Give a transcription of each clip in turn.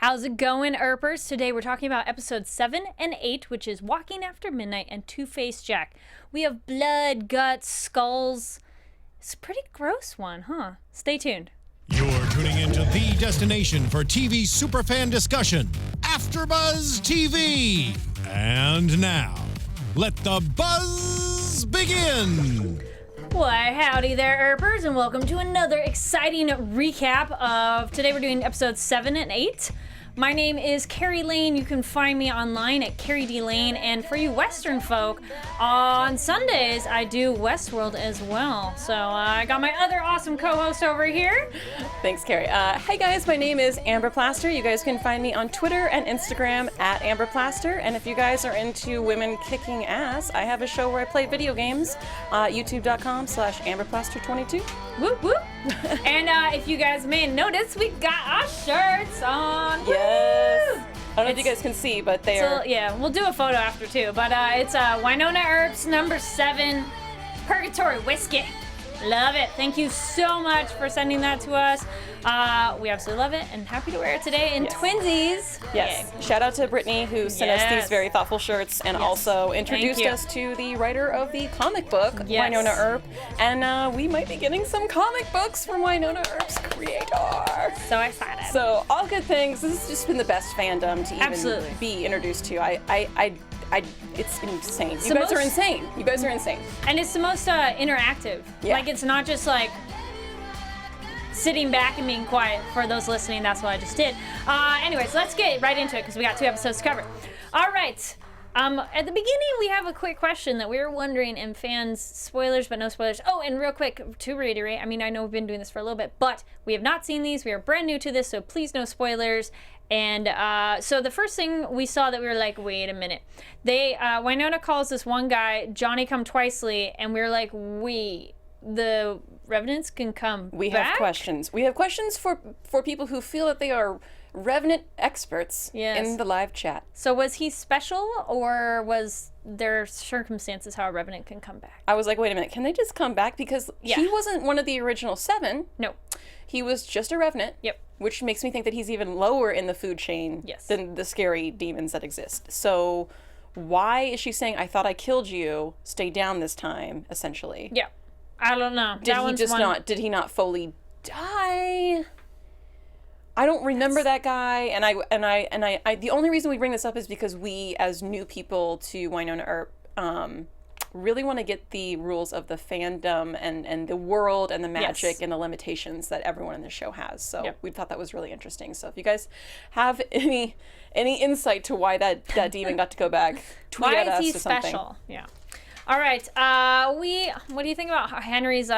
How's it going, Earpers? Today we're talking about episodes 7 and 8, which is Walking After Midnight and Two-Faced Jack. We have blood, guts, skulls. It's a pretty gross one, huh? Stay tuned. You're tuning into the destination for TV superfan discussion, AFTERBUZZ TV. And now, let the buzz begin. Why, howdy there, Earpers, and welcome to another exciting recap of... Today we're doing episodes 7 and 8. My name is Kari Lane. You can find me online at Kari D. Lane. And for you Western folk, on Sundays, I do Westworld as well. So I got my other awesome co-host over here. Thanks, Kari. Hey guys, my name is Amber Plaster. You guys can find me on Twitter and Instagram at Amber Plaster. And if you guys are into women kicking ass, I have a show where I play video games, youtube.com/AmberPlaster22. Whoop, whoop. And if you guys may notice, we got our shirts on. Yes. I don't know if you guys can see, but they are. Yeah, we'll do a photo after too. But it's Wynonna Earp's number 7 Purgatory whiskey. Love it. Thank you so much for sending that to us. We absolutely love it and happy to wear it today in twinsies. Yes. Yay. Shout out to Brittany who sent us these very thoughtful shirts and also introduced us to the writer of the comic book, Wynonna Earp. And we might be getting some comic books from Wynonna Earp's creator. So excited. So all good things. This has just been the best fandom to even be introduced to. It's insane. You guys are insane. You guys are insane. And it's the most interactive. Yeah. Like, it's not just like sitting back and being quiet. For those listening, that's what I just did. Anyways, let's get right into it because we got 2 episodes to cover. All right. At the beginning, we have a quick question that we were wondering, and fans, spoilers, but no spoilers. Oh, and real quick, to reiterate, I mean, I know we've been doing this for a little bit, but we have not seen these. We are brand new to this, so please no spoilers. And so the first thing we saw that we were like, wait a minute. Wynonna calls this one guy Johnny-come-twicely, and we were like, wait, the Revenants can come We back? have questions. We have questions for people who feel that they are Revenant experts in the live chat. So was he special, or was there circumstances how a Revenant can come back? I was like, wait a minute, can they just come back? Because he wasn't one of the original 7. No. He was just a Revenant. Yep. Which makes me think that he's even lower in the food chain than the scary demons that exist. So why is she saying, I thought I killed you, stay down this time, essentially? Yeah. I don't know. Did he not fully die? I don't remember that guy, and I the only reason we bring this up is because we, as new people to Wynonna Earp, really want to get the rules of the fandom and the world and the magic and the limitations that everyone in the show has. So we thought that was really interesting. So if you guys have any insight to why that demon got to go back, tweet at us or something. Why is he special? Yeah. All right. What do you think about Henry's?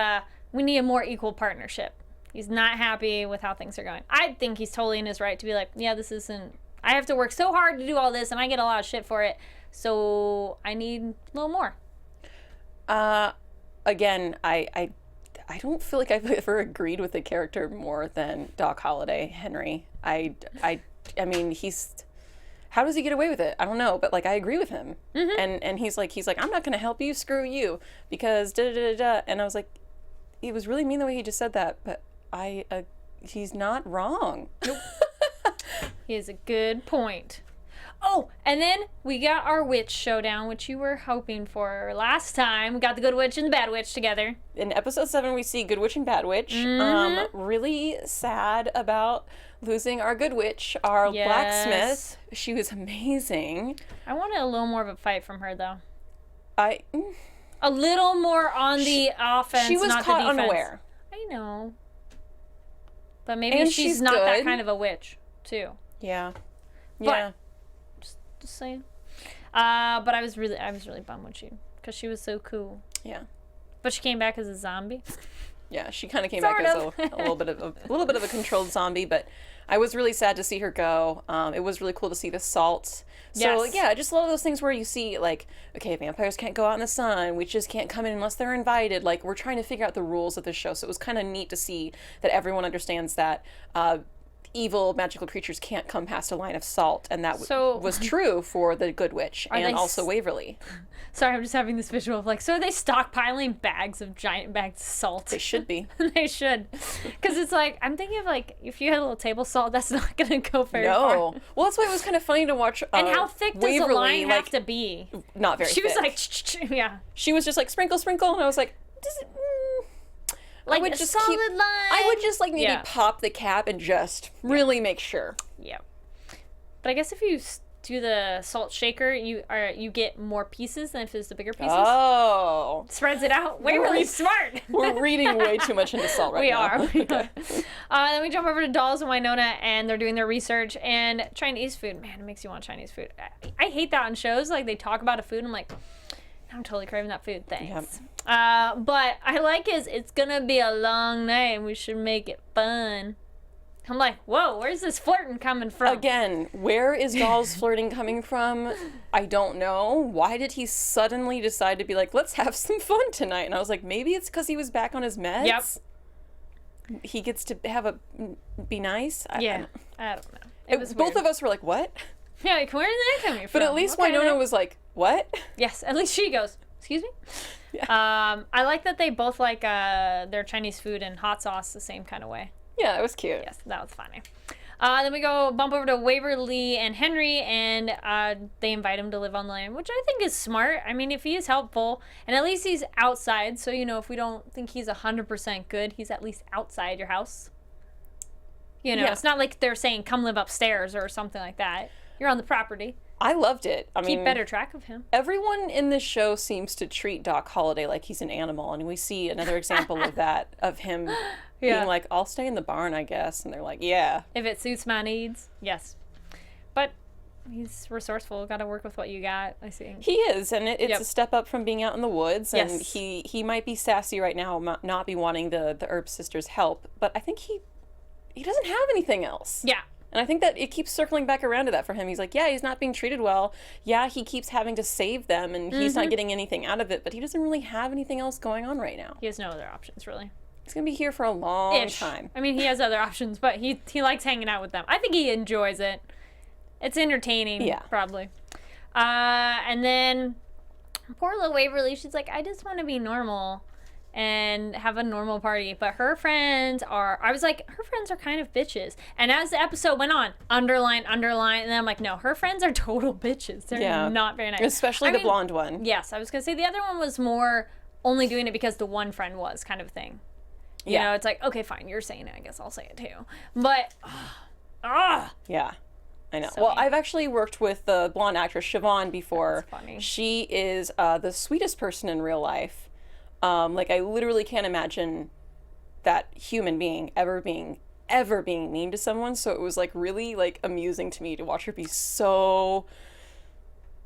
We need a more equal partnership. He's not happy with how things are going. I think he's totally in his right to be like, yeah, this isn't. I have to work so hard to do all this, and I get a lot of shit for it. So I need a little more. Again, I don't feel like I've ever agreed with the character more than Doc Holliday, Henry. I mean, how does he get away with it? I don't know, but like, I agree with him. Mm-hmm. And he's like, I'm not going to help you, screw you, because da da da da. And I was like, it was really mean the way he just said that, but he's not wrong. Nope. He has a good point. Oh, and then we got our witch showdown, which you were hoping for last time. We got the good witch and the bad witch together. In episode 7, we see good witch and bad witch. Mm-hmm. Really sad about losing our good witch, our blacksmith. She was amazing. I wanted a little more of a fight from her, though. A little more on the offense, she was not caught the defense. Unaware. I know. But maybe she's not that kind of a witch, too. Yeah. But, just saying. But I was really bummed when because she was so cool. Yeah. But she came back as a zombie. Yeah, she kind of came back as a little bit of a controlled zombie, but I was really sad to see her go. It was really cool to see the salt. So yeah, just a lot of those things where you see like, okay, vampires can't go out in the sun, witches can't come in unless they're invited. Like, we're trying to figure out the rules of the show. So it was kind of neat to see that everyone understands that evil magical creatures can't come past a line of salt, and that So- was true for the Good Witch they and also s- Waverly. Sorry, I'm just having this visual of like, so are they stockpiling giant bags of salt? They should be. They should. Because it's like, I'm thinking of like, if you had a little table salt, that's not going to go very far. No. Well, that's why it was kind of funny to watch. And how thick does Waverly, the line have like, to be? Not very. She was thick. like, yeah. She was just like sprinkle, sprinkle, and I was like, does it? Like I would a just solid keep, line. I would just like maybe Yeah. pop the cap and just really make sure. Yeah. But I guess if you do the salt shaker, you get more pieces than if it's the bigger pieces. Oh. Spreads it out. Waverly's smart. We're reading way too much into salt right We now. are. We are. Then we jump over to Dolls and Wynonna, and they're doing their research. And Chinese food, man, it makes you want Chinese food. I hate that on shows. Like, they talk about a food, and I'm like, I'm totally craving that food. Thanks. But I like it's gonna be a long night, and we should make it fun. I'm like, whoa, where's this flirting coming from? Again, where is Doll's flirting coming from? I don't know. Why did he suddenly decide to be like, let's have some fun tonight? And I was like, maybe it's because he was back on his meds? Yep. He gets to be nice? I don't know. It was both weird. of us were like, what? Yeah, like, where did that coming from? But at least What kind of Wynonna night? was like, what? Yes, at least she goes, excuse me? Yeah. I like that they both like their Chinese food and hot sauce the same kind of way. Yeah, it was cute. Yes, that was funny. Then we go bump over to Waverly and Henry, and they invite him to live on land, which I think is smart. I mean, if he is helpful, and at least he's outside, so, if we don't think he's 100% good, he's at least outside your house. Yeah. It's not like they're saying, come live upstairs or something like that. You're on the property. I loved it. I Keep mean, better track of him. everyone in this show seems to treat Doc Holliday like he's an animal, and we see another example of that, of him being like, I'll stay in the barn, I guess. And they're like, yeah. If it suits my needs, yes. But he's resourceful. Got to work with what you got, I think. He is, and it's Yep. a step up from being out in the woods, and Yes. he might be sassy right now, not be wanting the Earp sisters' help, but I think he doesn't have anything else. Yeah. And I think that it keeps circling back around to that for him. He's like, yeah, he's not being treated well. Yeah, he keeps having to save them, and he's not getting anything out of it, but he doesn't really have anything else going on right now. He has no other options, really. He's going to be here for a long Ish. time. I mean, he has other options, but he likes hanging out with them. I think he enjoys it. It's entertaining, Yeah. probably. And then poor little Waverly, she's like, I just want to be normal and have a normal party. But her friends are kind of bitches. And as the episode went on, underline, and then I'm like, no, her friends are total bitches. They're not very nice. Especially the blonde one. Yes, I was going to say the other one was more only doing it because the one friend was kind of thing. You know, it's like, okay, fine, you're saying it, I guess I'll say it too. But, Yeah, I know. So Well, mean. I've actually worked with the blonde actress Siobhan before. That's funny. She is the sweetest person in real life. Like, I literally can't imagine that human being ever being mean to someone. So it was like really like amusing to me to watch her be so.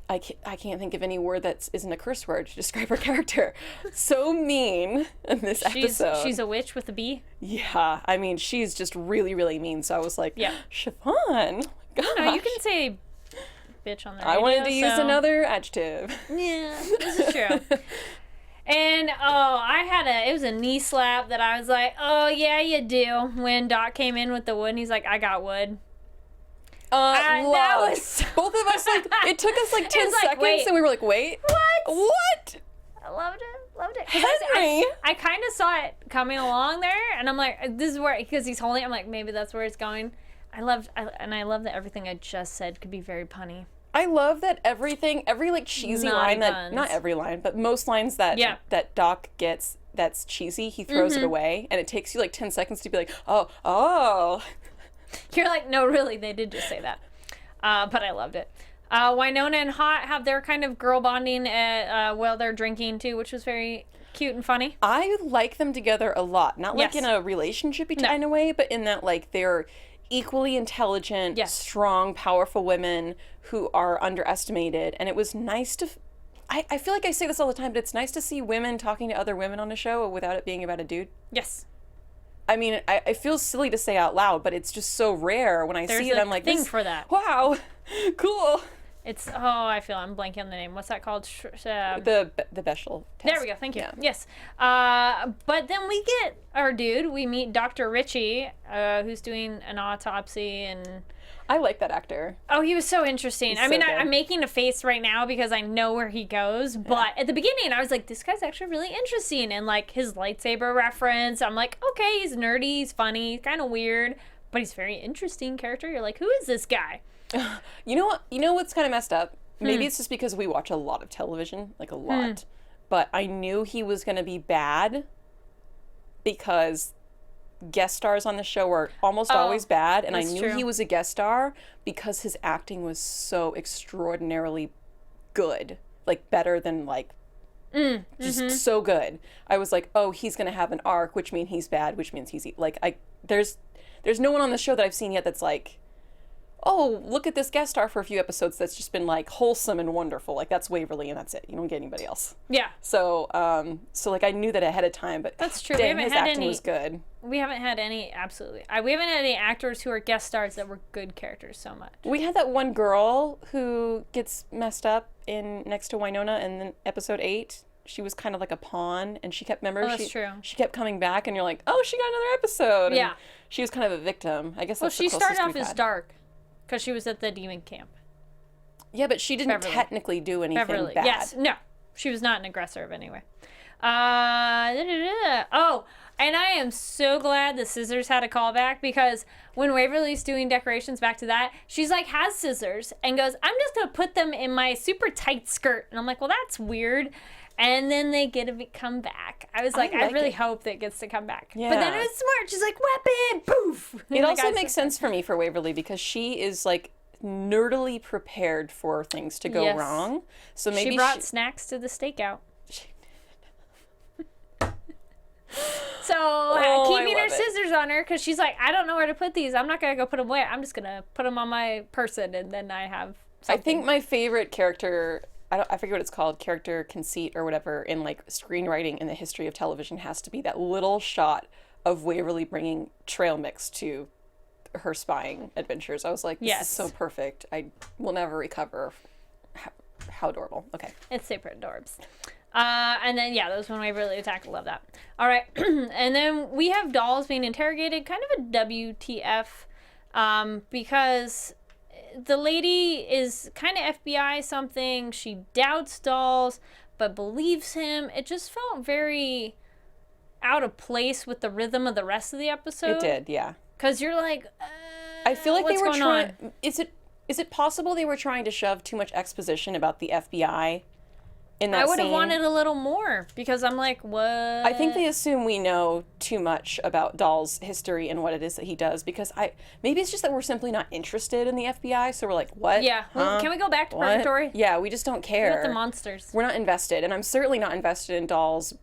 I can't think of any word that isn't a curse word to describe her character. So mean in this episode. she's a witch with a bee. Yeah, I mean, she's just really, really mean. So I was like, Yeah. Siobhan, gosh. No, you can say bitch on the radio. I wanted to use so- another adjective. Yeah, this is true. And it was a knee slap that I was like, oh yeah, you do. When Doc came in with the wood, and he's like, I got wood. That Love. was Both of us, like, it took us like 10 was like, seconds, wait. and we were like, wait, what? I loved it. 'Cause Henry! I kind of saw it coming along there, and I'm like, this is where, because he's holding it, I'm like, maybe that's where it's going. I love that everything I just said could be very punny. I love that every like cheesy Naughty line that, puns. not every line, but most lines that Doc gets that's cheesy, he throws it away, and it takes you like 10 seconds to be like, oh. You're like, no, really, they did just say that. But I loved it. Wynonna and Hot have their kind of girl bonding while they're drinking too, which was very cute and funny. I like them together a lot. Not like Yes. in a relationship-y kind of way, but in that like they're equally intelligent, Yes. strong, powerful women who are underestimated. And it was nice to... I feel like I say this all the time, but it's nice to see women talking to other women on a show without it being about a dude. Yes. I mean, I feel silly to say out loud, but it's just so rare when I There's see it. a I'm like, thing this, for that. wow, cool. It's I'm blanking on the name. What's that called? The Bechdel test. There we go. Thank you. Yeah. Yes. But then we get our dude. We meet Dr. Ritchie, who's doing an autopsy, and I like that actor. oh, he was so interesting. I mean, so good. I'm making a face right now because I know where he goes. But at the beginning, I was like, this guy's actually really interesting, and like his lightsaber reference, I'm like, okay, he's nerdy, he's funny, kind of weird, but he's a very interesting character. You're like, who is this guy? You know what? You know what's kind of messed up? Maybe it's just because we watch a lot of television, like a lot. But I knew he was going to be bad because guest stars on the show are almost always bad, and I knew he was a guest star because his acting was so extraordinarily good, like better than like just so good. I was like, oh, he's going to have an arc, which means he's bad, which means he's like there's no one on the show that I've seen yet that's like, oh, look at this guest star for a few episodes that's just been like wholesome and wonderful. Like that's Waverly and that's it. You don't get anybody else. Yeah. So like I knew that ahead of time, but that's true. Dang, his acting was good. We haven't had any we haven't had any actors who are guest stars that were good characters so much. We had that one girl who gets messed up in next to Wynonna in then episode 8. She was kind of like a pawn, and she kept that's true. She kept coming back, and you're like, oh, she got another episode. And yeah. She was kind of a victim. I guess. Well, That's she the closest started off we've as had. dark. Because she was at the demon camp. Yeah, but she didn't technically do anything bad. Yes, no. She was not an aggressor anyway. Oh, and I am so glad the scissors had a callback because when Waverly's doing decorations, back to that, she's like, has scissors and goes, I'm just going to put them in my super tight skirt. And I'm like, well, that's weird. And then they get to come back. I was like, I really hope that it gets to come back. Yeah. But then it was smart. She's like, weapon, poof. It also makes sense for me for Waverly because she is like nerdily prepared for things to go wrong. So maybe she brought snacks to the stakeout. So keeping her scissors on her because she's like, I don't know where to put these. I'm not going to go put them away. I'm just going to put them on my person and then I have something. I think my favorite character, I forget what it's called, character conceit or whatever, in like screenwriting in the history of television has to be that little shot of Waverly bringing trail mix to her spying adventures. I was like, this is so perfect. I will never recover. How adorable. Okay. It's super adorbs. And then, those when Waverly attack. I love that. All right. And then we have dolls being interrogated, kind of a WTF, because the lady is kind of FBI something. She doubts dolls, but believes him. It just felt very out of place with the rhythm of the rest of the episode. It did, yeah. Because you're like, I feel like what's they were going trying. on? Is it possible they were trying to shove too much exposition about the FBI in that I would have scene? wanted a little more because I'm like, what? I think they assume we know too much about Dahl's history and what it is that he does because maybe it's just that we're simply not interested in the FBI, so we're like, what? Yeah. Well, can we go back to Purgatory? Yeah, we just don't care. With the monsters. We're not invested, and I'm certainly not invested in Dahl's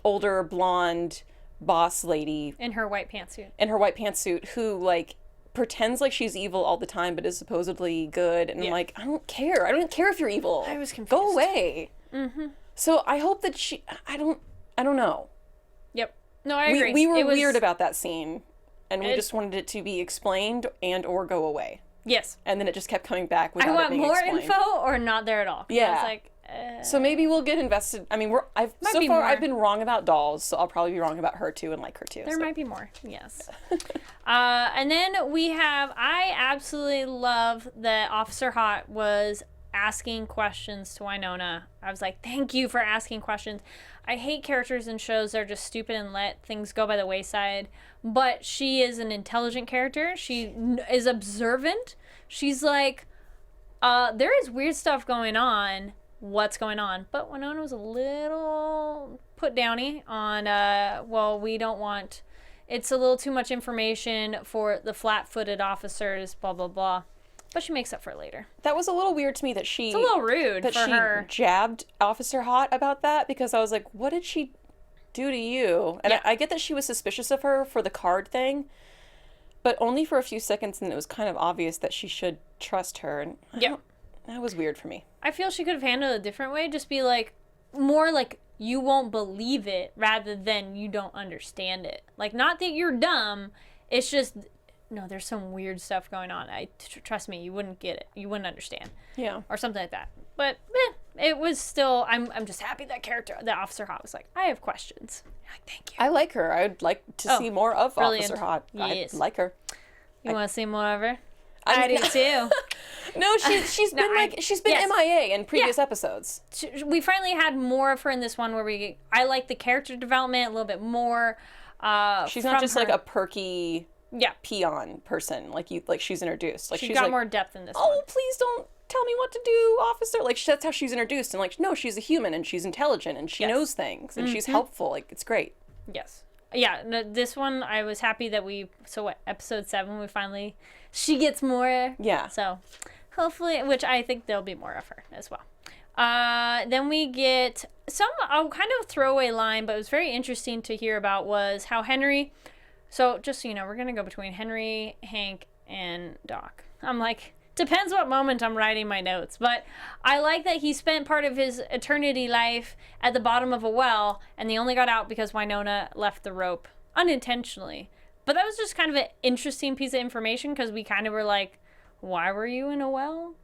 older blonde boss lady in her white pantsuit. Who like pretends like she's evil all the time but is supposedly good, and I'm like, I don't care. I don't care if you're evil. I was confused. Go away. Mm-hmm. So I hope that I don't know. Yep. No, I agree. We were weird about that scene, and we just wanted it to be explained and or go away. Yes. And then it just kept coming back without it being more explained. info or not there at all. Yeah. I was like, so maybe we'll get invested. I mean, I've been wrong about dolls, so I'll probably be wrong about her too and like her too. There might be more. Yes. And then I absolutely love that Officer Hot was asking questions to Wynonna. I was like, thank you for asking questions. I hate characters in shows that are just stupid and let things go by the wayside. But she is an intelligent character. She is observant. She's like, there is weird stuff going on. What's going on? But Wynonna was a little put downy on, we don't want, it's a little too much information for the flat-footed officers, blah, blah, blah. But she makes up for it later. That was a little weird to me that she... It's a little rude for her. Jabbed Officer Hot about that because I was like, what did she do to you? And I get that she was suspicious of her for the card thing, but only for a few seconds, and it was kind of obvious that she should trust her. And that was weird for me. I feel she could have handled it a different way. Just be like, more like, you won't believe it rather than you don't understand it. Like, not that you're dumb. It's just no, there's some weird stuff going on. Trust me, you wouldn't get it. You wouldn't understand. Yeah. Or something like that. But it was still, I'm just happy that character, that Officer Hot was like, I have questions. Like, thank you. I like her. I'd like to see more of brilliant. Officer Hot. Yes. I like her. You want to see more of her? I do too. No, she's been MIA in previous episodes. We finally had more of her in this one where I like the character development a little bit more. She's not just like a perky yeah peon person like she's introduced. Like she's she's got like, more depth in this oh, one. please don't tell me what to do, officer. Like that's how she's introduced, and like no, she's a human and she's intelligent and she knows things and she's helpful. Like it's great. Yes. Yeah, no, this one I was happy that episode 7 she gets more. Yeah. So hopefully, which I think there'll be more of her as well. Then we get a kind of throwaway line, but it was very interesting to hear about was how Henry, so just so you know, we're going to go between Henry, Hank, and Doc. I'm like, depends what moment I'm writing my notes, but I like that he spent part of his eternity life at the bottom of a well, and they only got out because Wynonna left the rope unintentionally. But that was just kind of an interesting piece of information because we kind of were like, why were you in a well?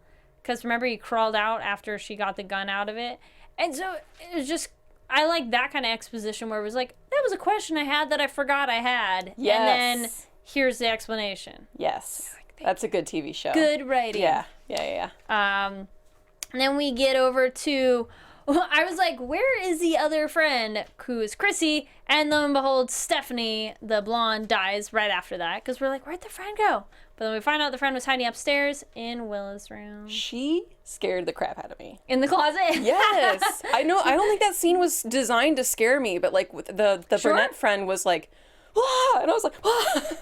Because remember, he crawled out after she got the gun out of it. And so it was just, I like that kind of exposition where it was like, that was a question I had that I forgot I had. Yes. And then here's the explanation. Yes. That's a good TV show. Good writing. Yeah. And then we get over to, I was like, where is the other friend who is Chrissy? And lo and behold, Stephanie, the blonde, dies right after that. Because we're like, where'd the friend go? But then we find out the friend was hiding upstairs in Willa's room. She scared the crap out of me. In the closet? Yes. I know. I don't think that scene was designed to scare me, but like with the brunette friend was like, ah! And I was like, ah!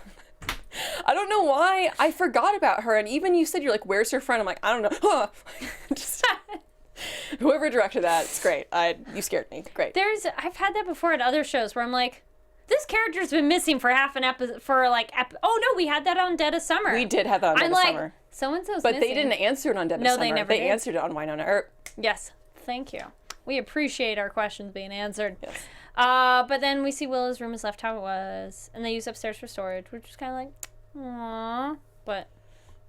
I don't know why I forgot about her. And even you said, you're like, where's her friend? I'm like, I don't know. Huh. Just, whoever directed that, it's great. You scared me. Great. I've had that before at other shows where I'm like, this character's been missing for half an episode, oh no, we had that on Dead of Summer. We did have that on Dead of Summer. So-and-so's But missing. they didn't answer it on Dead of Summer. No, they never did. They answered it on Wynonna Earp. Yes. Thank you. We appreciate our questions being answered. Yes. But then we see Willa's room is left how it was, and they use upstairs for storage, which is kind of like, aww. But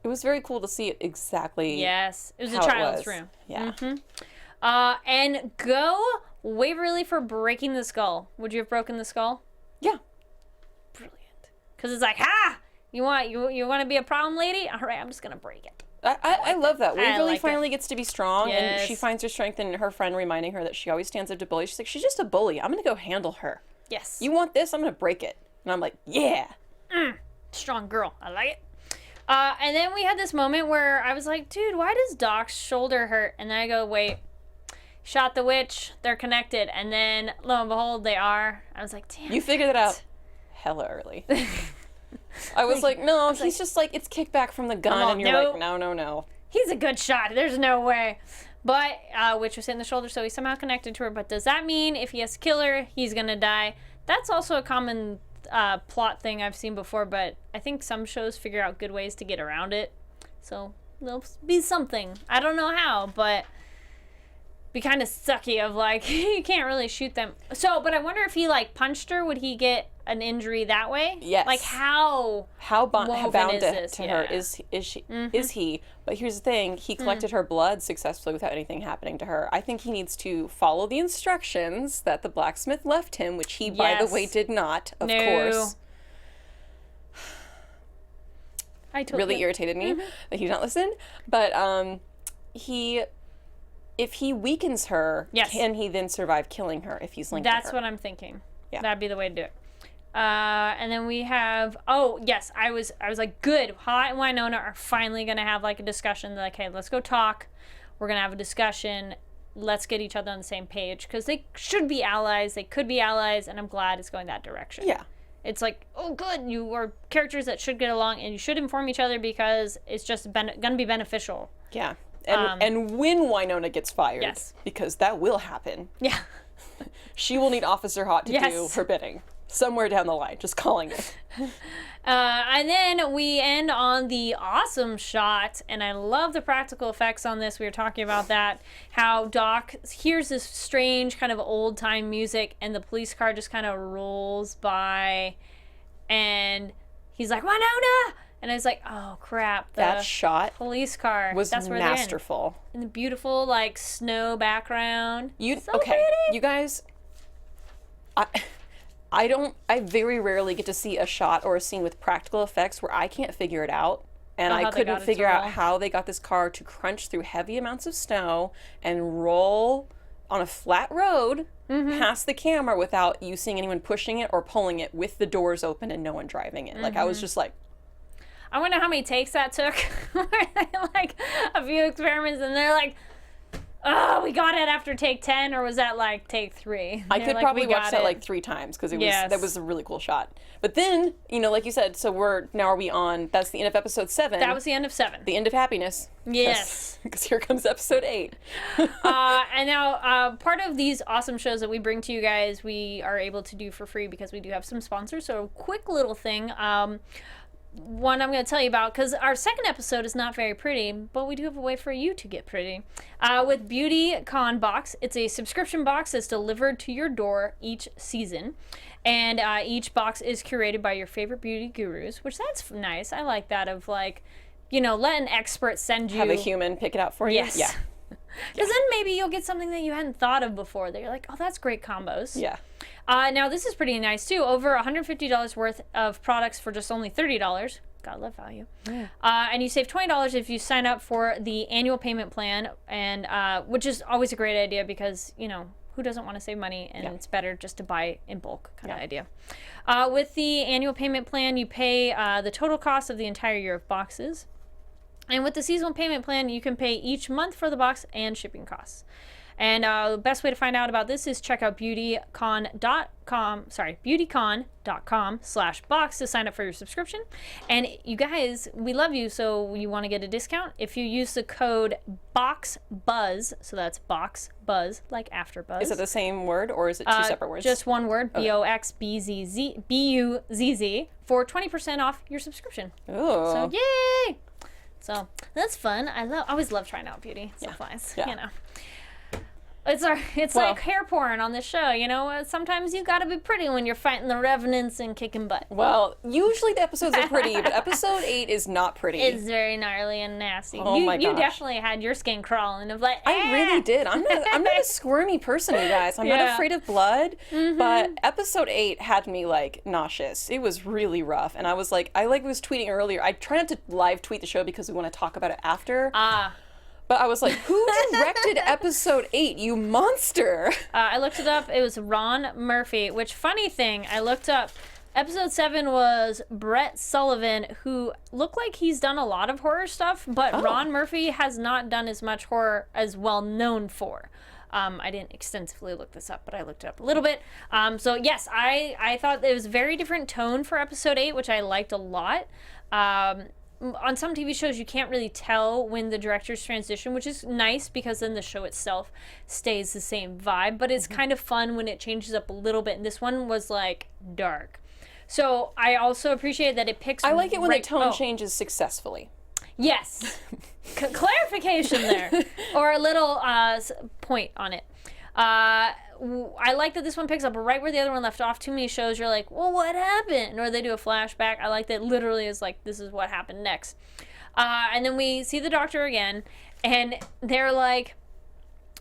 it was very cool to see it exactly. Yes, it was a how child's it was. room. Yeah. And go Waverly for breaking the skull. Would you have broken the skull? Yeah. Brilliant. Because it's like, ha! You want to be a problem lady? All right, I'm just gonna break it. I love that. Waverly like finally gets to be strong, Yes. and she finds her strength in her friend reminding her that she always stands up to bullies. She's like, she's just a bully. I'm going to go handle her. Yes. You want this? I'm going to break it. And I'm like, yeah. Strong girl. I like it. And then we had this moment where I was like, dude, why does Doc's shoulder hurt? And then I go, wait, shot the witch. They're connected. And then lo and behold, they are. I was like, damn. You figured it out hella early. I was like, no, he's just like, it's kickback from the gun. And you're like, no. He's a good shot. There's no way. But witch was in the shoulder, so he's somehow connected to her. But does that mean if he has to kill her, he's going to die? That's also a common plot thing I've seen before, but I think some shows figure out good ways to get around it. So there'll be something. I don't know how, but be kind of sucky of like, you can't really shoot them. So, but I wonder if he like punched her, would he get an injury that way? Yes. Like how bound is this? to her is she is he? But here's the thing: he collected her blood successfully without anything happening to her. I think he needs to follow the instructions that the blacksmith left him, which he, by the way, did not. Of course. I totally really irritated me that he did not listen. But if he weakens her, can he then survive killing her if he's linked to her? That's what I'm thinking. Yeah. That'd be the way to do it. And then we have, I was like, good, Hot and Wynonna are finally going to have like a discussion. They're like, hey, let's go talk. We're going to have a discussion. Let's get each other on the same page. Because they should be allies. They could be allies. And I'm glad it's going that direction. Yeah. It's like, oh, good. You are characters that should get along. And you should inform each other because it's just going to be beneficial. Yeah. And when Wynonna gets fired. Yes. Because that will happen. Yeah. She will need Officer Hot to do her bidding. Somewhere down the line, just calling it. And then we end on the awesome shot, and I love the practical effects on this. We were talking about that, how Doc hears this strange kind of old-time music, and the police car just kind of rolls by, and he's like, Wynonna! And I was like, oh crap, the That shot police car. was That's where masterful. they're in the beautiful like snow background. So Okay, pretty. you guys, I very rarely get to see a shot or a scene with practical effects where I can't figure it out. And I couldn't figure out how they got this car to crunch through heavy amounts of snow and roll on a flat road past the camera without you seeing anyone pushing it or pulling it with the doors open and no one driving it. Like, I was just like... I wonder how many takes that took. Like, a few experiments, and they're like, oh, we got it after take 10, or was that like take 3? I could probably watch that like 3 times because that was a really cool shot. But then, you know, like you said, so are we on, that's the end of episode 7. That was the end of 7. The end of happiness. Yes. Because here comes episode 8. And now part of these awesome shows that we bring to you guys, we are able to do for free because we do have some sponsors. So a quick little thing. One I'm going to tell you about, because our second episode is not very pretty, but we do have a way for you to get pretty. With Beauty Con Box, it's a subscription box that's delivered to your door each season. And each box is curated by your favorite beauty gurus, which that's nice. I like that of like, you know, let an expert send you. Have a human pick it out for you? Yes. Yeah. Because then maybe you'll get something that you hadn't thought of before that you're like, oh, that's great combos. Yeah. Now, this is pretty nice, too. Over $150 worth of products for just only $30. Gotta love value. Yeah. And you save $20 if you sign up for the annual payment plan, and which is always a great idea because, you know, who doesn't want to save money? And it's better just to buy in bulk kind of idea. With the annual payment plan, you pay the total cost of the entire year of boxes. And with the seasonal payment plan, you can pay each month for the box and shipping costs. And the best way to find out about this is check out beautycon.com/box to sign up for your subscription. And you guys, we love you, so you want to get a discount. If you use the code BOXBUZZ, so that's BOXBUZZ, like AFTERBUZZ. Is it the same word or is it 2 separate words? Just one word, okay. BOXBUZZ, for 20% off your subscription. Ooh. So yay! So that's fun. I always love trying out beauty supplies. Yeah. You know, it's like hair porn on this show. You know, sometimes you gotta be pretty when you're fighting the Revenants and kicking butt. Well, usually the episodes are pretty, but episode 8 is not pretty. It's very gnarly and nasty. Oh my gosh. You definitely had your skin crawling of like. I really did. I'm not a squirmy person, you guys. I'm not afraid of blood, but episode 8 had me like nauseous. It was really rough, and I was like, was tweeting earlier. I try not to live tweet the show because we want to talk about it after. But I was like, who directed episode 8, you monster? I looked it up. It was Ron Murphy, which, funny thing, I looked up. Episode 7 was Brett Sullivan, who looked like he's done a lot of horror stuff, but Ron Murphy has not done as much horror as well known for. I didn't extensively look this up, but I looked it up a little bit. So yes, I thought it was a very different tone for episode 8, which I liked a lot. On some TV shows, you can't really tell when the directors transition, which is nice because then the show itself stays the same vibe. But it's kind of fun when it changes up a little bit. And this one was like dark. So I also appreciate that it picks. I like it when the tone changes successfully. Yes. Clarification there, or a little point on it. I like that this one picks up right where the other one left off. Too many shows you're like, well, what happened? Or they do a flashback. I like that literally is like, this is what happened next. And then we see the doctor again, and they're like,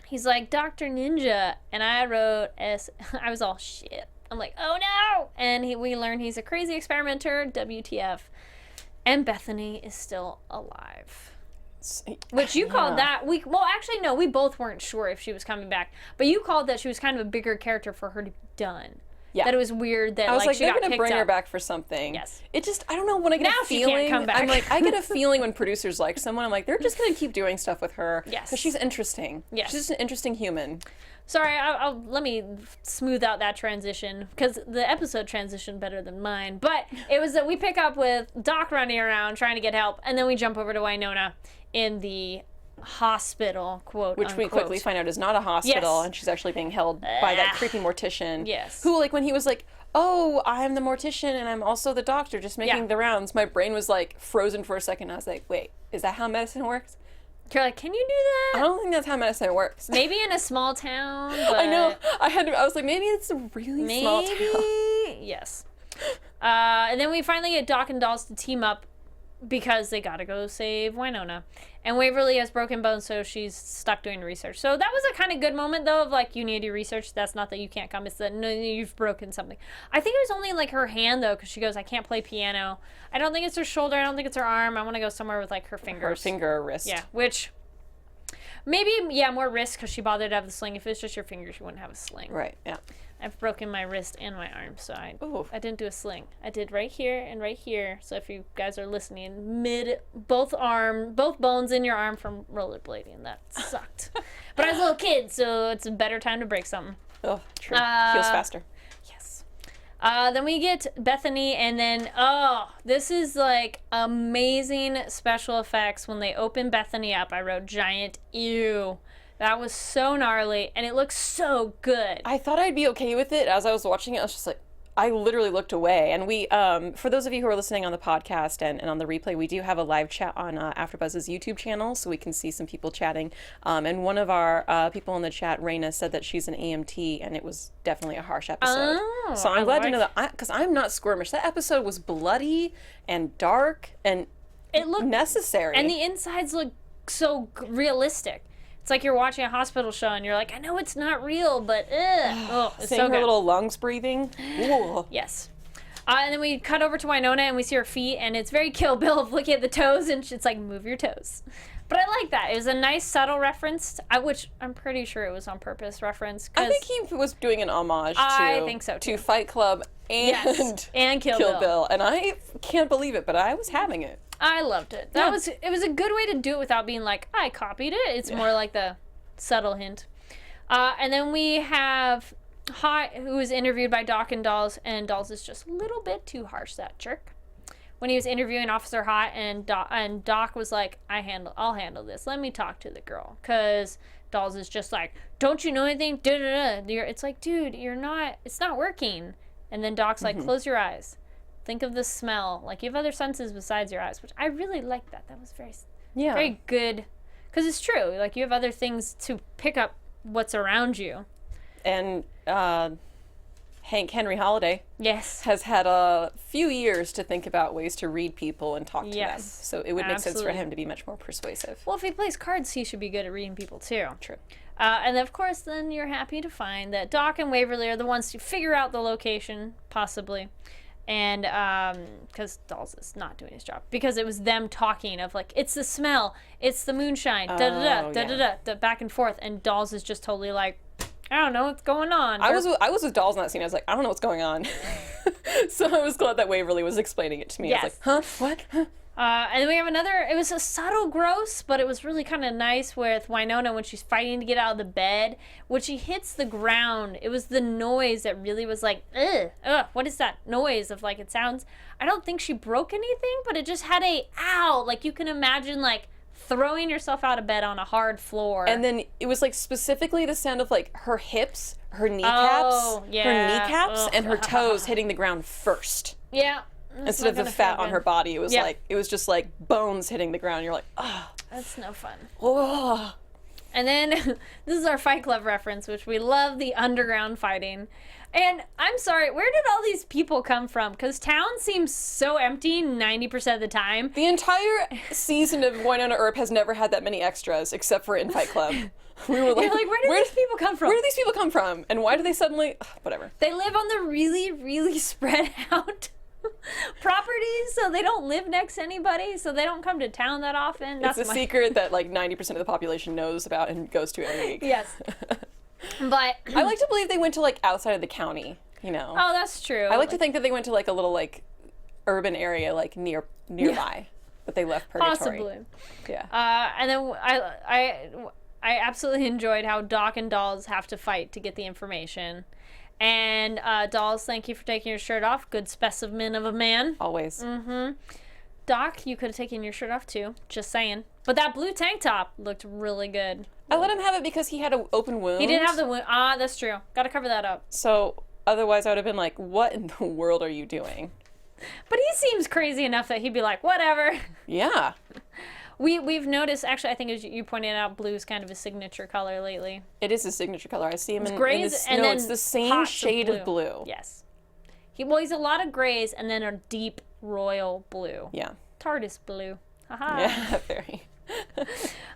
he's like, Dr. Ninja. And I wrote, I was all shit. I'm like, oh no! And we learn he's a crazy experimenter, WTF. And Bethany is still alive. Which you called that, we both weren't sure if she was coming back, but you called that she was kind of a bigger character for her to be done. Yeah. That it was weird that I was like she they're got going to picked bring up. her back for something. Yes. It just, I don't know, when I get now a feeling, she can't come back. I'm like, I get a feeling when producers like someone, I'm like, they're just going to keep doing stuff with her. Yes. Because she's interesting. Yes. She's just an interesting human. Sorry, let me smooth out that transition, because the episode transitioned better than mine. But it was that we pick up with Doc running around trying to get help, and then we jump over to Wynonna in the hospital, quote Which unquote. we quickly find out is not a hospital, and she's actually being held by that creepy mortician. Yes. Who, like, when he was like, oh, I'm the mortician and I'm also the doctor, just making the rounds, my brain was like frozen for a second. I was like, wait, is that how medicine works? You're like, can you do that? I don't think that's how medicine works. Maybe in a small town, but... I know. I was like, maybe it's a really small town. Yes. And then we finally get Doc and Dolls to team up because they gotta go save Wynonna. And Waverly has broken bones, so she's stuck doing research. So that was a kind of good moment, though, of like, you need to research. That's not that you can't come. It's that no, you've broken something. I think it was only like her hand, though, because she goes, I can't play piano. I don't think it's her shoulder. I don't think it's her arm. I want to go somewhere with like her fingers. Her finger or wrist. Yeah, which maybe, yeah, more risk because she bothered to have the sling. If it's just your fingers, you wouldn't have a sling. Right, yeah. I've broken my wrist and my arm, so I Ooh. didn't do a sling. I did right here and right here. So if you guys are listening, both bones in your arm from rollerblading. That sucked. But I was a little kid, so it's a better time to break something. Oh, true. Heals faster. Yes. Then we get Bethany, and then, this is like amazing special effects. When they open Bethany up, I wrote giant ew. That was so gnarly, and it looks so good. I thought I'd be okay with it. As I was watching it, I was just like, I literally looked away. And we, for those of you who are listening on the podcast and on the replay, we do have a live chat on AfterBuzz's YouTube channel, so we can see some people chatting. And one of our people in the chat, Raina, said that she's an EMT, and it was definitely a harsh episode. Oh, so I'm glad to know that, because I'm not squirmish. That episode was bloody and dark and it looked necessary. And the insides look so realistic. It's like you're watching a hospital show and you're like, I know it's not real, but it's Seeing so her good. little lungs breathing. Ooh. Yes. And then we cut over to Wynonna and we see her feet, and it's very Kill Bill of looking at the toes, and it's like, move your toes. But I like that. It was a nice subtle reference, which I'm pretty sure it was on purpose reference. I think he was doing an homage I think so, too. to Fight Club and, Yes, and Kill Bill. Bill. And I can't believe it, but I was having it. I loved it. It was a good way to do it without being like, I copied it. It's more like the subtle hint. And then we have Hot, who was interviewed by Doc and Dolls is just a little bit too harsh, that jerk. When he was interviewing Officer Hot, and Doc was like, I'll handle this. Let me talk to the girl. Because Dolls is just like, don't you know anything? It's like, dude, it's not working. And then Doc's like, close your eyes. Think of the smell. Like, you have other senses besides your eyes, which I really like that. That was very good. Because it's true. Like, you have other things to pick up what's around you. And Henry Holliday Yes. has had a few years to think about ways to read people and talk to them. Yes. So it would make sense for Absolutely. him to be much more persuasive. Well, if he plays cards, he should be good at reading people, too. True. And of course, then you're happy to find that Doc and Waverly are the ones to figure out the location, possibly. And because Dolls is not doing his job, because it was them talking of like, it's the smell, it's the moonshine, back and forth, and Dolls is just totally like, I don't know what's going on. I was with Dolls in that scene. I was like, I don't know what's going on. So I was glad that Waverly was explaining it to me. Yes. I was like, huh? What? Huh? And then we have it was a subtle gross, but it was really kind of nice with Wynonna when she's fighting to get out of the bed. When she hits the ground, it was the noise that really was like, what is that noise of like, it sounds, I don't think she broke anything, but it just had ow, like you can imagine like throwing yourself out of bed on a hard floor. And then it was like specifically the sound of like her hips, her kneecaps, and her toes hitting the ground first. Yeah. Instead of the fat on her body, it was just like bones hitting the ground. You're like, oh. That's no fun. Oh. And then this is our Fight Club reference, which we love the underground fighting. And I'm sorry, where did all these people come from? Because town seems so empty 90% of the time. The entire season of Wynonna Earp has never had that many extras, except for in Fight Club. We were like, where did these people come from? Where do these people come from? And why do they suddenly... whatever. They live on the really, really spread out properties, so they don't live next to anybody, so they don't come to town that often. That's a secret that like 90% of the population knows about and goes to every week. Yes. But I like to believe they went to like outside of the county, you know. Oh, that's true. I like to think that they went to like a little like urban area like nearby, but they left Purgatory. Possibly. Yeah. And then I absolutely enjoyed how Doc and Dolls have to fight to get the information. And Dolls, thank you for taking your shirt off. Good specimen of a man. Always. Doc, you could have taken your shirt off too. Just saying. But that blue tank top looked really good. I let him have it because he had an open wound. He didn't have the wound. Ah, that's true. Got to cover that up. So otherwise I would have been like, what in the world are you doing? But he seems crazy enough that he'd be like, whatever. Yeah. We've noticed, actually, I think as you pointed out, blue is kind of a signature color lately. It is his signature color. I see him in grays this. and No, then it's the same pops shade of blue. Yes. He's a lot of grays and then a deep royal blue. Yeah. TARDIS blue. Haha. Yeah, very.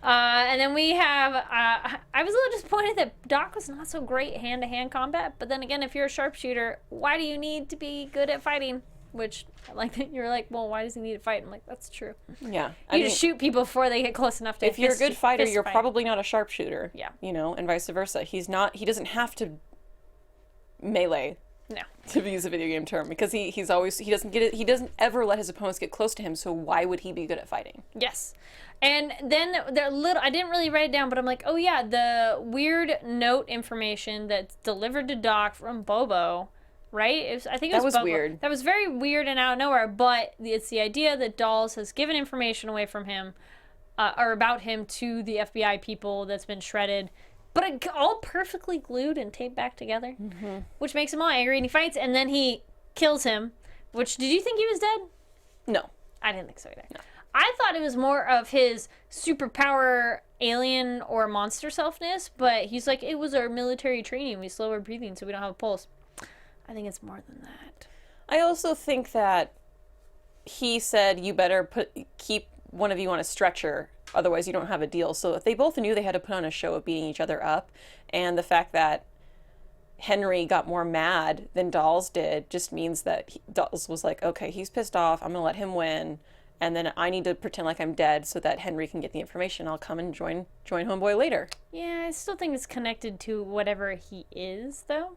And then we have, I was a little disappointed that Doc was not so great hand-to-hand combat, but then again, if you're a sharpshooter, why do you need to be good at fighting? Which, I like that you're like, well, why does he need to fight? I'm like, that's true. Yeah. You just shoot people before they get close enough to if you're a good fighter, you're fight. probably not a sharpshooter. Yeah. You know, and vice versa. He doesn't have to melee. No. To use a video game term, because he doesn't ever let his opponents get close to him, so why would he be good at fighting? Yes. And then I didn't really write it down, but I'm like, oh yeah, the weird note information that's delivered to Doc from Bobo, right? I think it was Bobo. Weird. That was very weird and out of nowhere, but it's the idea that Dolls has given information away from him, or about him to the FBI people that's been shredded, but it all perfectly glued and taped back together, which makes him all angry, and he fights, and then he kills him, which, did you think he was dead? No. I didn't think so either. No. I thought it was more of his superpower alien or monster selfness, but he's like, it was our military training. We slow our breathing so we don't have a pulse. I think it's more than that. I also think that he said, you better keep one of you on a stretcher, otherwise you don't have a deal. So if they both knew they had to put on a show of beating each other up, and the fact that Henry got more mad than Dolls did just means that Dolls was like, okay, he's pissed off, I'm gonna let him win, and then I need to pretend like I'm dead so that Henry can get the information. I'll come and join Homeboy later. Yeah, I still think it's connected to whatever he is, though.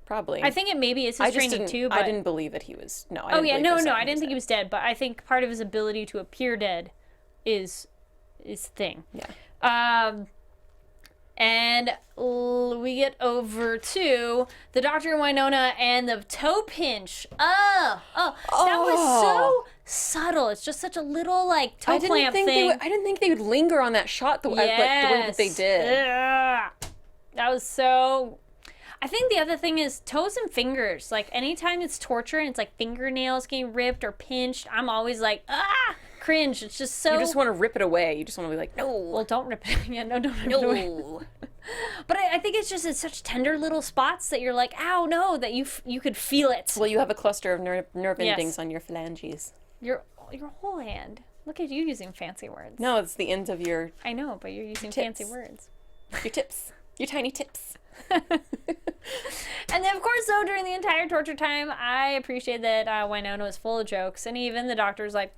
Probably. I think it maybe is his training too, but I didn't believe that he was. No. I didn't think he was dead, but I think part of his ability to appear dead is the thing. Yeah. And we get over to the Doctor and Wynonna and the toe pinch. That was so subtle. It's just such a little like toe clamp thing. I didn't think they would linger on that shot the way that they did. Ugh. That was so. I think the other thing is toes and fingers. Like anytime it's torture and it's like fingernails getting ripped or pinched, I'm always like, cringe. It's just so. You just want to rip it away. You just want to be like, no. Well, don't rip it. Yeah, no, don't rip it away. But I think it's just such tender little spots that you're like, ow, no, that you could feel it. Well, you have a cluster of nerve endings on your phalanges. Your whole hand. Look at you using fancy words. No, it's the ends of your. I know, but you're using tips. fancy words. Your tips. Your tiny tips. And then, of course, though, during the entire torture time, I appreciate that Wynonna was full of jokes, and even the Doctor's like,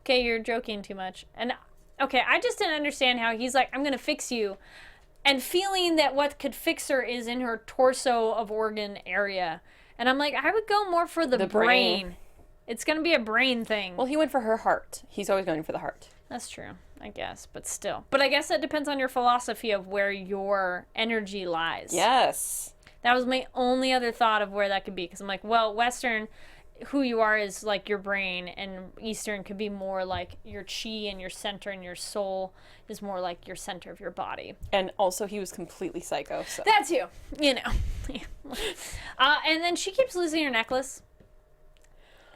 okay, you're joking too much. And, okay, I just didn't understand how he's like, I'm going to fix you, and feeling that what could fix her is in her torso of organ area. And I'm like, I would go more for the brain. It's going to be a brain thing. Well, he went for her heart. He's always going for the heart. That's true, I guess, but still. But I guess that depends on your philosophy of where your energy lies. Yes. That was my only other thought of where that could be, because I'm like, well, Western, who you are is like your brain, and Eastern could be more like your chi and your center, and your soul is more like your center of your body. And also, he was completely psycho. So. That too, you know. And then she keeps losing her necklace.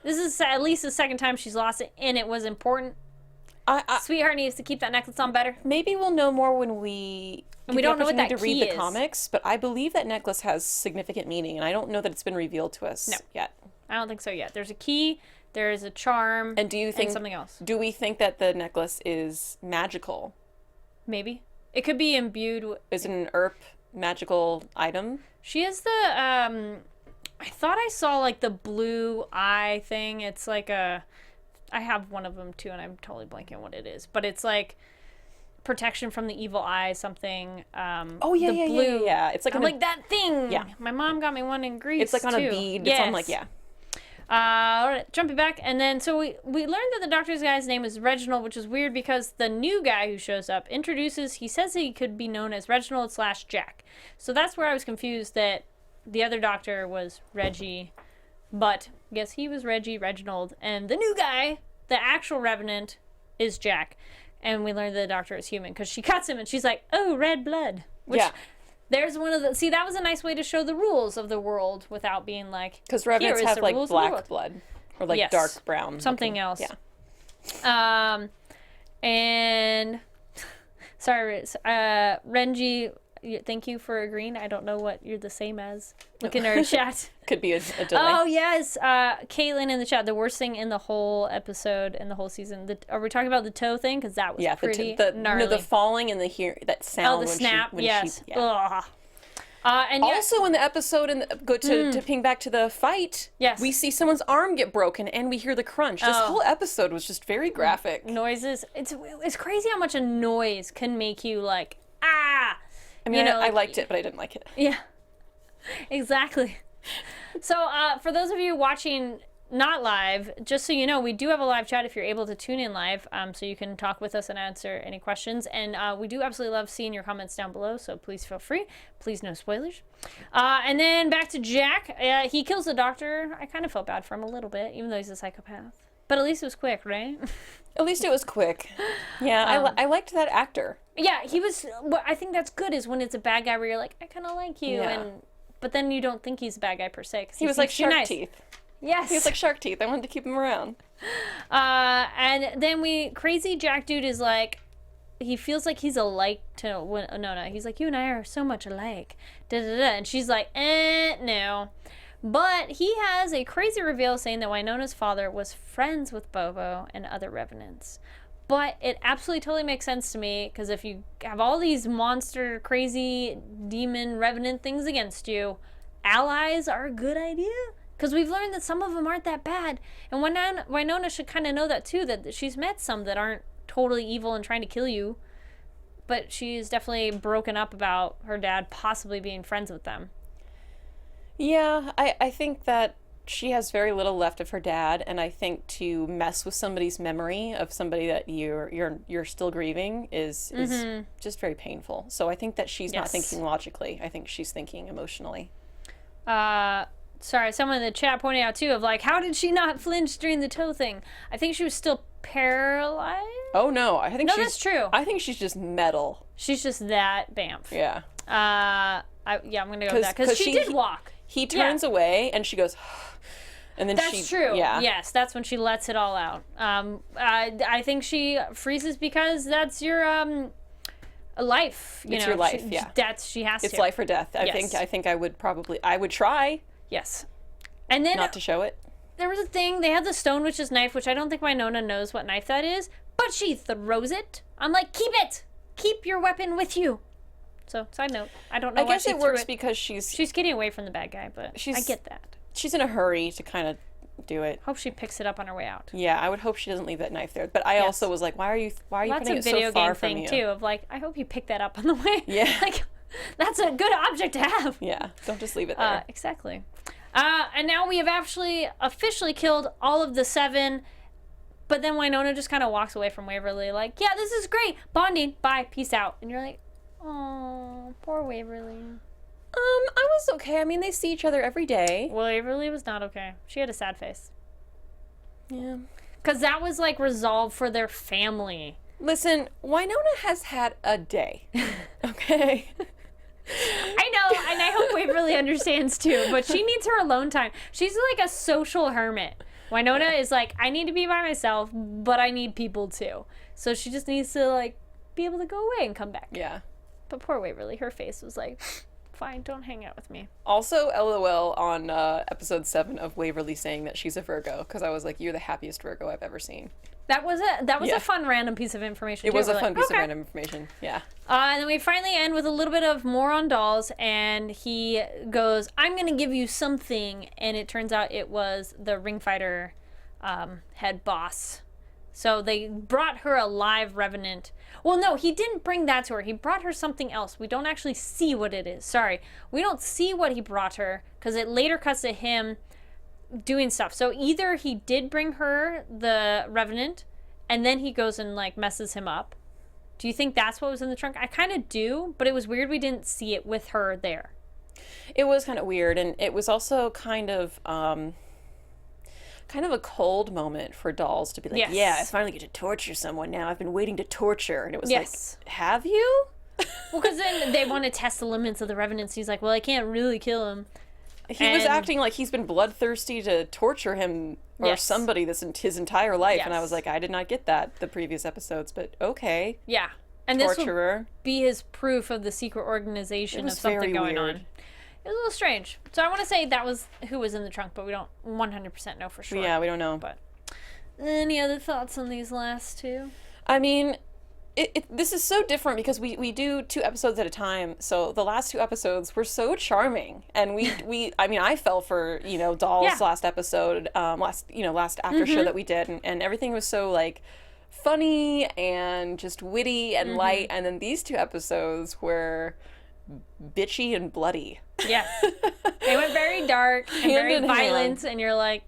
This is at least the second time she's lost it, and it was important. Sweetheart needs to keep that necklace on better. Maybe we'll know more when we. And we don't know what that to read key the is. comics, but I believe that necklace has significant meaning, and I don't know that it's been revealed to us yet. I don't think so yet. There's a key, there is a charm, and do you think something else? Do we think that the necklace is magical? Maybe it could be imbued. Is it an Earp magical item? She has the. I thought I saw like the blue eye thing. It's like a. I have one of them too, and I'm totally blanking what it is. But it's like protection from the evil eye, something. Oh yeah, the blue. Yeah. It's like like that thing. Yeah. My mom got me one in Greece. It's like on too. a bead. Yes. It's on like all right, jumping back, and then so we learned that the Doctor's guy's name is Reginald, which is weird because the new guy who shows up he says he could be known as Reginald/Jack. So that's where I was confused that the other Doctor was Reggie, but I guess he was Reginald, and the new guy, the actual Revenant, is Jack. And we learned that the Doctor is human because she cuts him and she's like, oh, red blood. Which, there's one of the... See, that was a nice way to show the rules of the world without being like... Because Revenants have like black blood. Or like dark brown. Something else. Yeah. And... Sorry, Renji Thank you for agreeing. I don't know what you're the same as. Look in our chat. Could be a delay. Oh, yes. Caitlin in the chat. The worst thing in the whole episode and the whole season. Are we talking about the toe thing? Because that was pretty gnarly. No, the falling and that sound. Oh, the snap. Yes. Yeah. And also in the episode, to ping back to the fight, yes, we see someone's arm get broken and we hear the crunch. This whole episode was just very graphic. Noises. It's crazy how much a noise can make you like, ah. I mean, I liked it, but I didn't like it. Yeah, exactly. So for those of you watching not live, just so you know, we do have a live chat if you're able to tune in live, so you can talk with us and answer any questions. And we do absolutely love seeing your comments down below, so please feel free. Please, no spoilers. And then back to Jack. He kills the doctor. I kind of felt bad for him a little bit, even though he's a psychopath. But at least it was quick, right? At least it was quick. Yeah, I liked that actor. Yeah, he was. What I think that's good is when it's a bad guy where you're like, I kind of like you, but then you don't think he's a bad guy per se. 'Cause he was like Shark Teeth. Yes. He was like Shark Teeth. I wanted to keep him around. And then crazy Jack dude is like, he feels like he's alike to Wynonna. He's like, you and I are so much alike. Da da da. And she's like, no. But he has a crazy reveal saying that Wynonna's father was friends with Bobo and other Revenants. But it absolutely totally makes sense to me, because if you have all these monster, crazy, demon, Revenant things against you, allies are a good idea. Because we've learned that some of them aren't that bad. And Wynonna should kind of know that too, that she's met some that aren't totally evil and trying to kill you. But she's definitely broken up about her dad possibly being friends with them. Yeah, I think that she has very little left of her dad, and I think to mess with somebody's memory of somebody that you're still grieving is just very painful. So I think that she's not thinking logically. I think she's thinking emotionally. Sorry, someone in the chat pointed out too of like, how did she not flinch during the toe thing? I think she was still paralyzed. Oh no, that's true. I think she's just metal. She's just that bamf. Yeah. I'm gonna go with that because she did walk. He turns away and she goes, and then that's true. Yeah. Yes, that's when she lets it all out. I think she freezes because that's your life. It's your life. She has to. It's life or death. I think I would try. Yes. And then not to show it. There was a thing, they had the stone witch's knife, which I don't think Wynonna knows what knife that is, but she throws it. I'm like, keep it! Keep your weapon with you. So, side note, I don't know why she threw it. I guess it works because she's getting away from the bad guy, but I get that. She's in a hurry to kind of do it. Hope she picks it up on her way out. Yeah, I would hope she doesn't leave that knife there. But I also was like, why are you putting it so far from you? That's a video game thing too, of like, I hope you pick that up on the way. Yeah. Like, that's a good object to have. Yeah, don't just leave it there. Exactly. And now we have actually officially killed all of the 7, but then Wynonna just kind of walks away from Waverly like, yeah, this is great. Bonding. Bye. Peace out. And you're like, oh, poor Waverly. I was okay. I mean, they see each other every day. Well, Waverly was not okay. She had a sad face. Yeah. Because that was like resolved for their family. Listen, Wynonna has had a day. Okay? I know, and I hope Waverly understands too, but she needs her alone time. She's like a social hermit. Wynonna is like, I need to be by myself, but I need people too. So she just needs to like be able to go away and come back. Yeah. But poor Waverly, her face was like, fine, don't hang out with me. Also, LOL on episode 7 of Waverly saying that she's a Virgo, because I was like, you're the happiest Virgo I've ever seen. That was a fun random piece of information. It was a fun piece of random information. Yeah. And then we finally end with a little bit of more on dolls, and he goes, "I'm gonna give you something," and it turns out it was the ring fighter head boss. So they brought her a live Revenant. Well, no, he didn't bring that to her. He brought her something else. We don't actually see what it is. Sorry, we don't see what he brought her because it later cuts to him doing stuff. So either he did bring her the Revenant and then he goes and like messes him up. Do you think that's what was in the trunk? I kind of do, but it was weird we didn't see it with her there. It was kind of weird, and it was also kind of a cold moment for dolls to be like, yeah, I finally get to torture someone now. I've been waiting to torture. And it was like, have you? Well, because then they want to test the limits of the Revenants. He's like, well, I can't really kill him. He was acting like he's been bloodthirsty to torture him or somebody his entire life. And I was like, I did not get that the previous episodes, but okay. Yeah. And this torturer. will be his proof of the secret organization of something very going weird. on. It was a little strange. So I want to say that was who was in the trunk, but we don't 100% know for sure. Yeah, we don't know. But any other thoughts on these last two? I mean, this is so different because we do 2 episodes at a time. So the last 2 episodes were so charming, and I mean, I fell for Doll's last episode, last after show that we did, and everything was so like funny and just witty and light. And then these 2 episodes were bitchy and bloody. Yes, they went very dark and very violent, and you're like,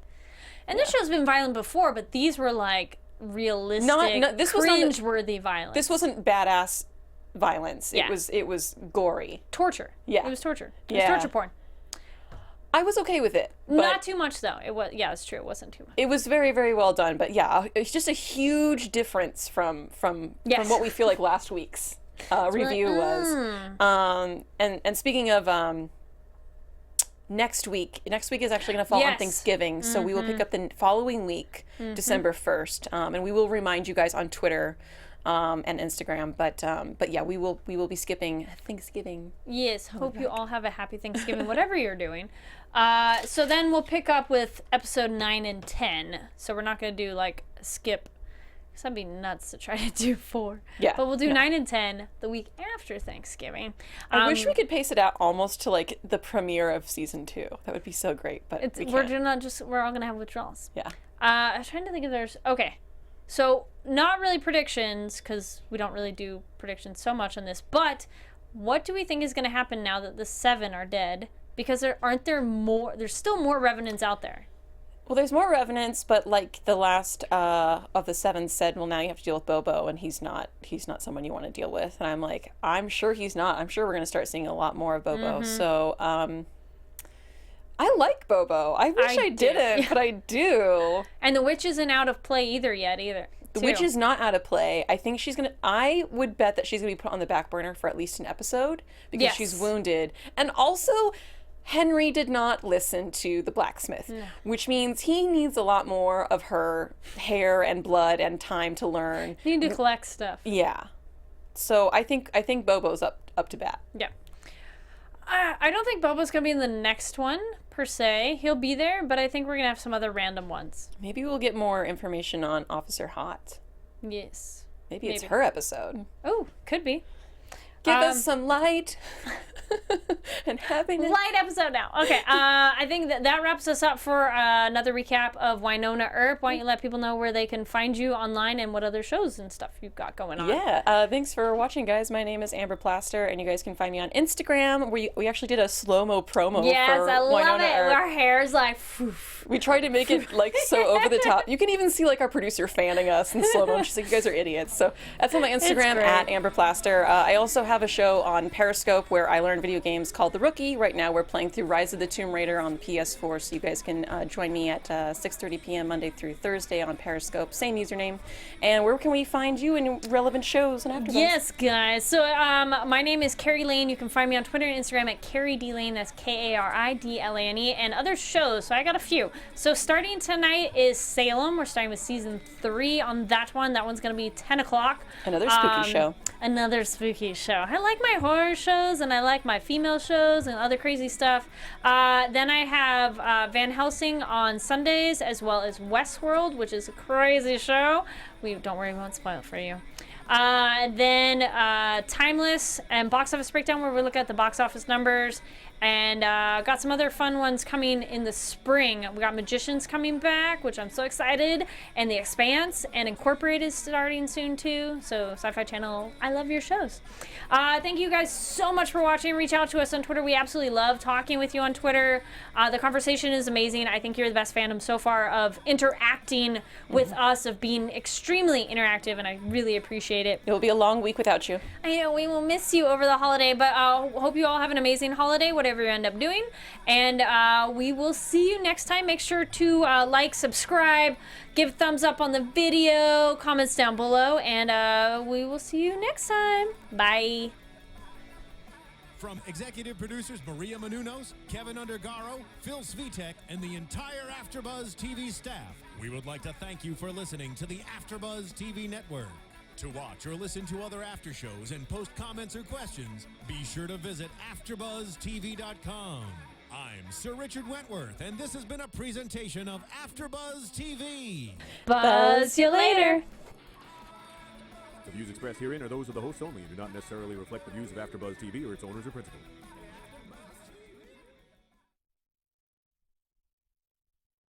and this show's been violent before, but these were like realistic, this was not cringe-worthy violence. This wasn't badass violence. Yeah. It was gory. Torture. Yeah. It was torture. It Yeah. was torture porn. I was okay with it. But Not too much though. It was it's true. It wasn't too much. it was very, very well done. But yeah, it's just a huge difference from Yes. what we feel like last week's review was. And speaking of next week is actually going to fall on Yes. Thanksgiving, so we will pick up the following week, December 1st, and we will remind you guys on Twitter and Instagram. But yeah, we will be skipping Thanksgiving. Yes. Hope you all have a happy Thanksgiving, whatever you're doing. So then we'll pick up with episode 9 and 10. So we're not going to do like a skip. Because that'd be nuts to try to do 4. Yeah, But we'll do no. 9 and 10 the week after Thanksgiving. I wish we could pace it out almost to like the premiere of season 2. That would be so great, but we we're can't. we're all gonna have withdrawals. Yeah. I was trying to think if there's so not really predictions because we don't really do predictions so much on this. But what do we think is gonna happen now that the 7 are dead? Because there's still more Revenants out there. Well, there's more Revenants, but like the last of the 7 said, well, now you have to deal with Bobo, and he's not someone you want to deal with. And I'm like, I'm sure he's not. I'm sure we're going to start seeing a lot more of Bobo. So I like Bobo. I wish I didn't, but I do. And the witch isn't out of play either. The witch is not out of play. I think I would bet that she's going to be put on the back burner for at least an episode because she's wounded. And also, Henry did not listen to the blacksmith, which means he needs a lot more of her hair and blood and time to learn. You need to collect stuff. Yeah. So I think Bobo's up to bat. Yeah. I don't think Bobo's going to be in the next one, per se. He'll be there, but I think we're going to have some other random ones. Maybe we'll get more information on Officer Hot. Yes. Maybe it's her episode. Oh, could be. Give us some light and happiness. Light episode now. Okay, I think that wraps us up for another recap of Wynonna Earp. Why don't you let people know where they can find you online and what other shows and stuff you've got going on? Yeah, thanks for watching, guys. My name is Amber Plaster, and you guys can find me on Instagram, where we actually did a slow-mo promo for I love Wynonna it. Earp. Our hair's like, poof. We tried to make it like so over the top. You can even see like our producer fanning us in slow-mo. She's like, you guys are idiots. So that's on my Instagram at Amber Plaster. I also have a show on Periscope where I learn video games called The Rookie. Right now we're playing through Rise of the Tomb Raider on PS4, so you guys can join me at 6:30 p.m. Monday through Thursday on Periscope. Same username. And where can we find you in relevant shows and AfterBuzz? Yes, guys. So my name is Kari Lane. You can find me on Twitter and Instagram at Kari D Lane. That's KARIDLANE. And other shows. So I got a few. So starting tonight is Salem. We're starting with season 3 on that one. That one's going to be 10 o'clock. Another spooky show. Another spooky show. I like my horror shows and I like my female shows and other crazy stuff. Then I have Van Helsing on Sundays, as well as Westworld, which is a crazy show. Don't worry, we won't spoil it for you. Then Timeless and Box Office Breakdown, where we look at the box office numbers. And got some other fun ones coming in the spring. We got Magicians coming back, which I'm so excited. And The Expanse and Incorporated starting soon too. So SyFy Channel, I love your shows. Thank you guys so much for watching. Reach out to us on Twitter. We absolutely love talking with you on Twitter. The conversation is amazing. I think you're the best fandom so far of interacting with us, of being extremely interactive, and I really appreciate it. It will be a long week without you. I know, we will miss you over the holiday, but hope you all have an amazing holiday, whatever you end up doing. And we will see you next time. Make sure to like, subscribe, give a thumbs up on the video, comments down below, and we will see you next time. Bye. From executive producers Maria Menounos, Kevin Undergaro, Phil Svitek, and the entire AfterBuzz TV staff, we would like to thank you for listening to the AfterBuzz TV network. To watch or listen to other after shows and post comments or questions, be sure to visit AfterBuzzTV.com. I'm Sir Richard Wentworth, and this has been a presentation of AfterBuzz TV. Buzz you later. The views expressed herein are those of the hosts only and do not necessarily reflect the views of AfterBuzz TV or its owners or principals.